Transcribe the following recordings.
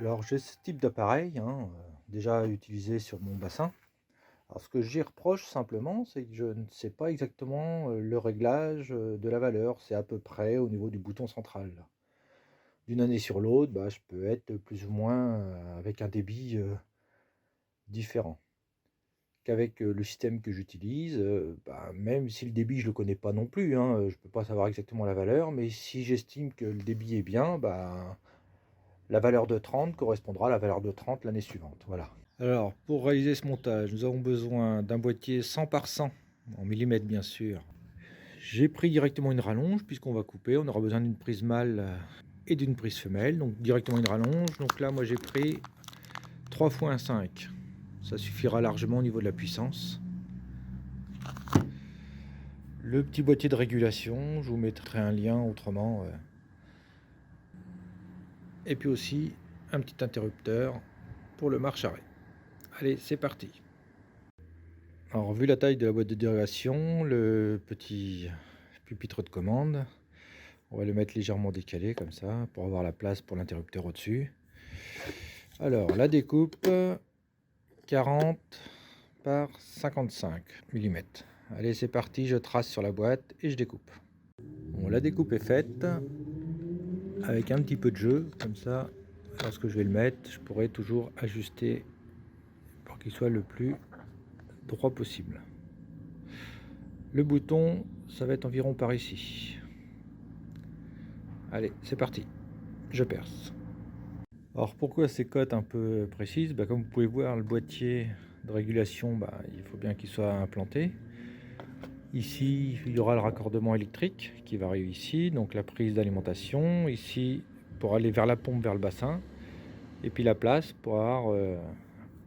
Alors j'ai ce type d'appareil, hein, déjà utilisé sur mon bassin. Alors ce que j'y reproche simplement, c'est que je ne sais pas exactement, le réglage, de la valeur. C'est à peu près au niveau du bouton central là. D'une année sur l'autre, bah, je peux être plus ou moins, avec un débit, différent. Qu'avec, le système que j'utilise, bah, même si le débit je le connais pas non plus, hein, je peux pas savoir exactement la valeur, mais si j'estime que le débit est bien, bah, la valeur de 30 correspondra à la valeur de 30 l'année suivante, voilà. Alors, pour réaliser ce montage, nous avons besoin d'un boîtier 100 par 100, en millimètres bien sûr. J'ai pris directement une rallonge, puisqu'on va couper, on aura besoin d'une prise mâle et d'une prise femelle, donc directement une rallonge. Donc là, moi j'ai pris 3 fois 1,5. Ça suffira largement au niveau de la puissance. Le petit boîtier de régulation, je vous mettrai un lien autrement. Et puis aussi un petit interrupteur pour le marche-arrêt. Allez, c'est parti. Alors, vu la taille de la boîte de dérivation, le petit pupitre de commande, on va le mettre légèrement décalé comme ça pour avoir la place pour l'interrupteur au-dessus. Alors, la découpe 40 par 55 mm. Allez, c'est parti, je trace sur la boîte et je découpe. Bon, la découpe est faite avec un petit peu de jeu, comme ça, lorsque je vais le mettre, je pourrai toujours ajuster pour qu'il soit le plus droit possible. Le bouton, ça va être environ par ici. Allez, c'est parti. Je perce. Alors pourquoi ces cotes un peu précises? Comme vous pouvez voir, le boîtier de régulation, il faut bien qu'il soit implanté. Ici, il y aura le raccordement électrique qui va arriver ici, donc la prise d'alimentation. Ici, pour aller vers la pompe, vers le bassin. Et puis la place pour avoir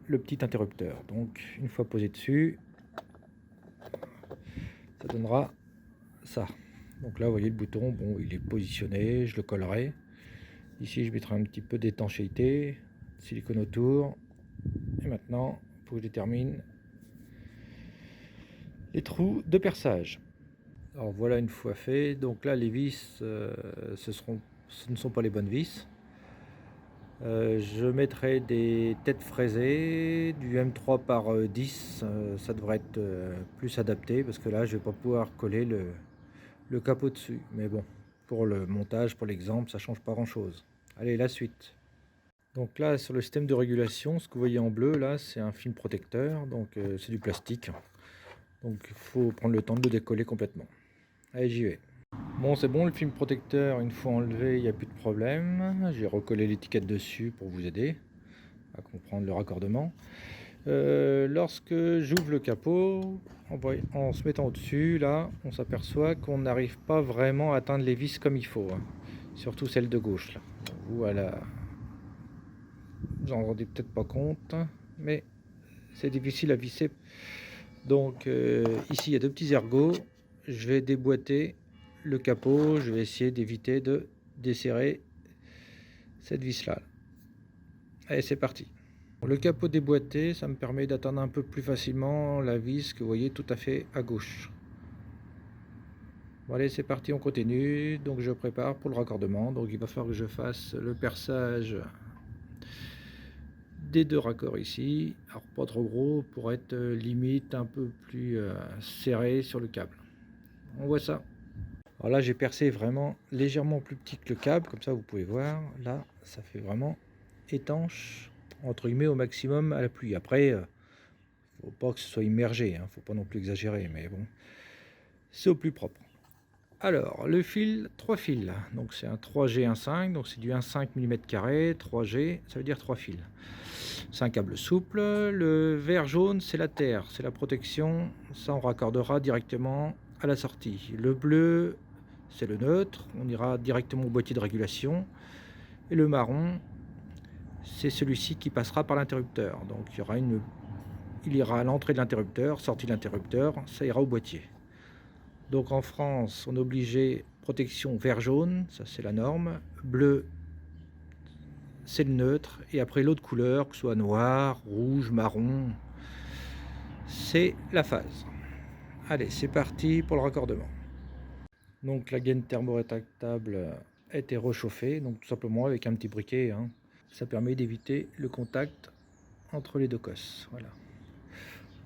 le petit interrupteur. Donc une fois posé dessus, ça donnera ça. Donc là, vous voyez le bouton, bon, il est positionné, je le collerai. Ici, je mettrai un petit peu d'étanchéité, silicone autour. Et maintenant, il faut que je détermine les trous de perçage. Alors voilà, une fois fait. Donc là, les vis, ce ne sont pas les bonnes vis. Je mettrai des têtes fraisées, du M3 par 10. Ça devrait être plus adapté parce que là, je vais pas pouvoir coller le capot dessus. Mais bon, pour le montage, pour l'exemple, ça change pas grand-chose. Allez, la suite. Donc là, sur le système de régulation, ce que vous voyez en bleu, là, c'est un film protecteur, donc c'est du plastique. Donc il faut prendre le temps de le décoller complètement. Allez, j'y vais. Bon, c'est bon, le film protecteur, une fois enlevé, il n'y a plus de problème. J'ai recollé l'étiquette dessus pour vous aider à comprendre le raccordement. Lorsque j'ouvre le capot, en se mettant au-dessus, là, on s'aperçoit qu'on n'arrive pas vraiment à atteindre les vis comme il faut, hein. Surtout celle de gauche, là. Voilà. Vous en rendez peut-être pas compte, mais c'est difficile à visser. Donc ici il y a deux petits ergots. Je vais déboîter le capot. Je vais essayer d'éviter de desserrer cette vis là. Allez, c'est parti. Le capot déboîté, ça me permet d'atteindre un peu plus facilement la vis que vous voyez tout à fait à gauche. Bon, allez, c'est parti, on continue. Donc je prépare pour le raccordement. Donc il va falloir que je fasse le perçage des deux raccords ici, alors pas trop gros pour être limite un peu plus serré sur le câble. On voit ça. Alors là, j'ai percé vraiment légèrement plus petit que le câble, comme ça vous pouvez voir. Là, ça fait vraiment étanche, entre guillemets, au maximum à la pluie. Après, faut pas que ce soit immergé, hein, faut pas non plus exagérer, mais bon, c'est au plus propre. Alors, le fil, 3 fils, donc c'est un 3G 1,5, donc c'est du 1,5 mm², 3G, ça veut dire 3 fils. C'est un câble souple. Le vert jaune, c'est la terre, c'est la protection, ça on raccordera directement à la sortie. Le bleu, c'est le neutre, on ira directement au boîtier de régulation. Et le marron, c'est celui-ci qui passera par l'interrupteur, donc il ira à l'entrée de l'interrupteur, sortie de l'interrupteur, ça ira au boîtier. Donc en France, on est obligé protection vert-jaune, ça c'est la norme. Bleu, c'est le neutre. Et après l'autre couleur, que ce soit noir, rouge, marron, c'est la phase. Allez, c'est parti pour le raccordement. Donc la gaine thermorétractable a été réchauffée, donc tout simplement avec un petit briquet, hein. Ça permet d'éviter le contact entre les deux cosses. Voilà.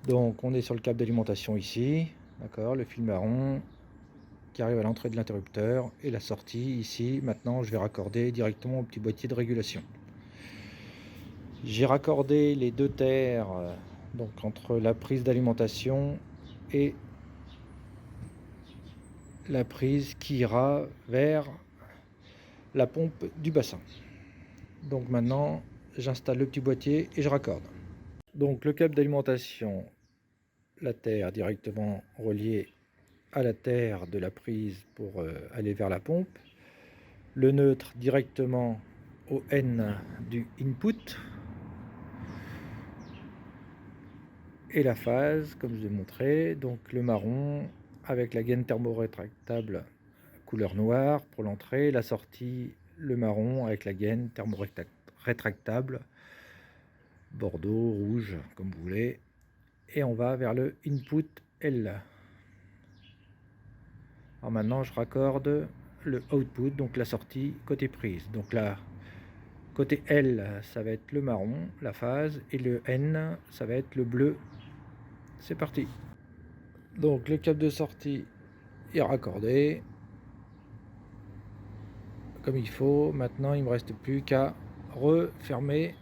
Donc on est sur le câble d'alimentation ici, d'accord, le fil marron qui arrive à l'entrée de l'interrupteur et la sortie ici. Maintenant je vais raccorder directement au petit boîtier de régulation. J'ai raccordé les deux terres donc entre la prise d'alimentation et la prise qui ira vers la pompe du bassin. Donc maintenant j'installe le petit boîtier et je raccorde. Donc le câble d'alimentation, la terre directement reliée à la terre de la prise pour aller vers la pompe, le neutre directement au N du input et la phase comme je l'ai montré, donc le marron avec la gaine thermorétractable couleur noire pour l'entrée, la sortie le marron avec la gaine thermorétractable bordeaux, rouge comme vous voulez, et on va vers le input L. Alors maintenant je raccorde le output, donc la sortie côté prise. Donc là côté L ça va être le marron, la phase, et le N ça va être le bleu. C'est parti. Donc le câble de sortie est raccordé comme il faut. Maintenant il me reste plus qu'à refermer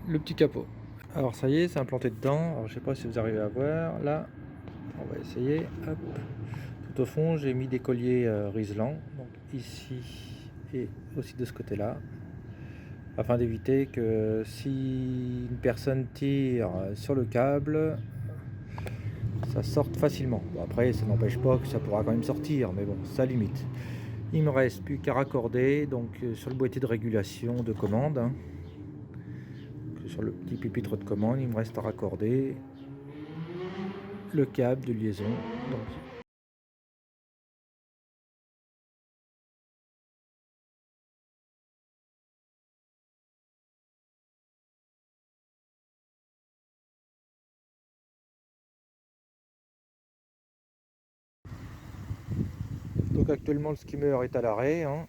le petit capot. Alors ça y est, c'est implanté dedans. Alors je sais pas si vous arrivez à voir là. On va essayer. Hop. Tout au fond j'ai mis des colliers Riesland, donc ici et aussi de ce côté là, afin d'éviter que si une personne tire sur le câble, ça sorte facilement. Bon, après ça n'empêche pas que ça pourra quand même sortir, mais bon, ça limite. Il me reste plus qu'à raccorder donc sur le boîtier de régulation de commande, hein, sur le petit pupitre de commande, il me reste à raccorder le câble de liaison. Donc, actuellement le skimmer est à l'arrêt, hein.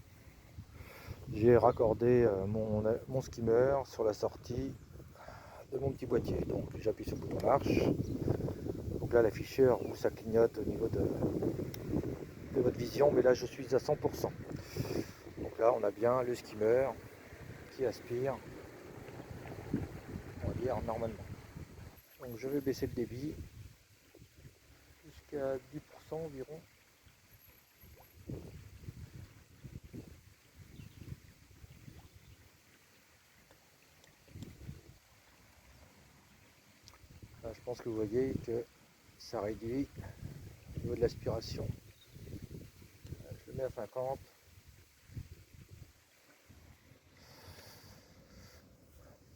J'ai raccordé mon skimmer sur la sortie de mon petit boîtier. Donc j'appuie sur le bouton marche. Donc là l'afficheur où ça clignote au niveau de votre vision, mais là je suis à 100%. Donc là on a bien le skimmer qui aspire, on va dire normalement. Donc je vais baisser le débit jusqu'à 10% environ. Là, je pense que vous voyez que ça réduit au niveau de l'aspiration. Je le mets à 50.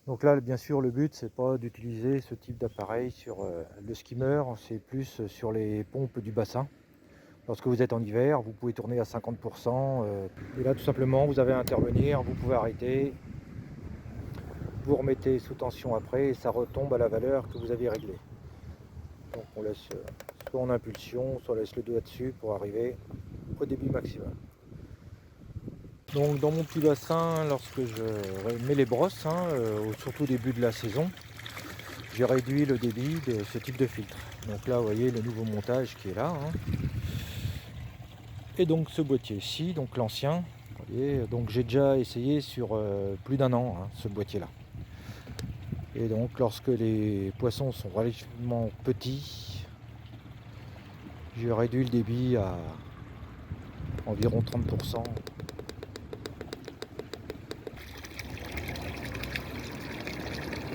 Donc là, bien sûr, le but, c'est pas d'utiliser ce type d'appareil sur le skimmer, c'est plus sur les pompes du bassin. Lorsque vous êtes en hiver, vous pouvez tourner à 50%. Et là, tout simplement, vous avez à intervenir, vous pouvez arrêter, vous remettez sous tension après, et ça retombe à la valeur que vous avez réglée. Donc on laisse soit en impulsion, soit on laisse le doigt dessus pour arriver au débit maximum. Donc dans mon petit bassin, lorsque je mets les brosses, hein, surtout au début de la saison, j'ai réduit le débit de ce type de filtre. Donc là vous voyez le nouveau montage qui est là, hein. Et donc ce boîtier-ci, donc l'ancien, donc j'ai déjà essayé sur plus d'un an, hein, ce boîtier là. Et donc lorsque les poissons sont relativement petits, j'ai réduit le débit à environ 30%.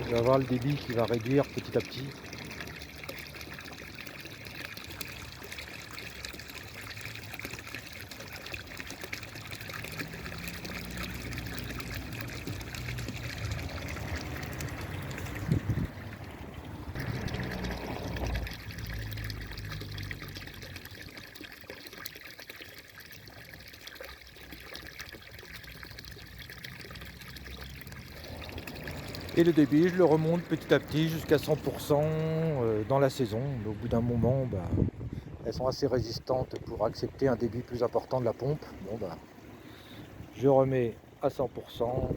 Je vais avoir le débit qui va réduire petit à petit. Et le débit, je le remonte petit à petit jusqu'à 100% dans la saison. Mais au bout d'un moment, elles sont assez résistantes pour accepter un débit plus important de la pompe. Bon, je remets à 100%,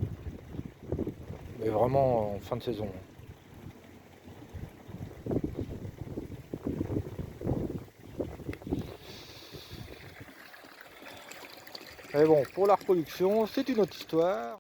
mais vraiment en fin de saison. Mais bon, pour la reproduction, c'est une autre histoire.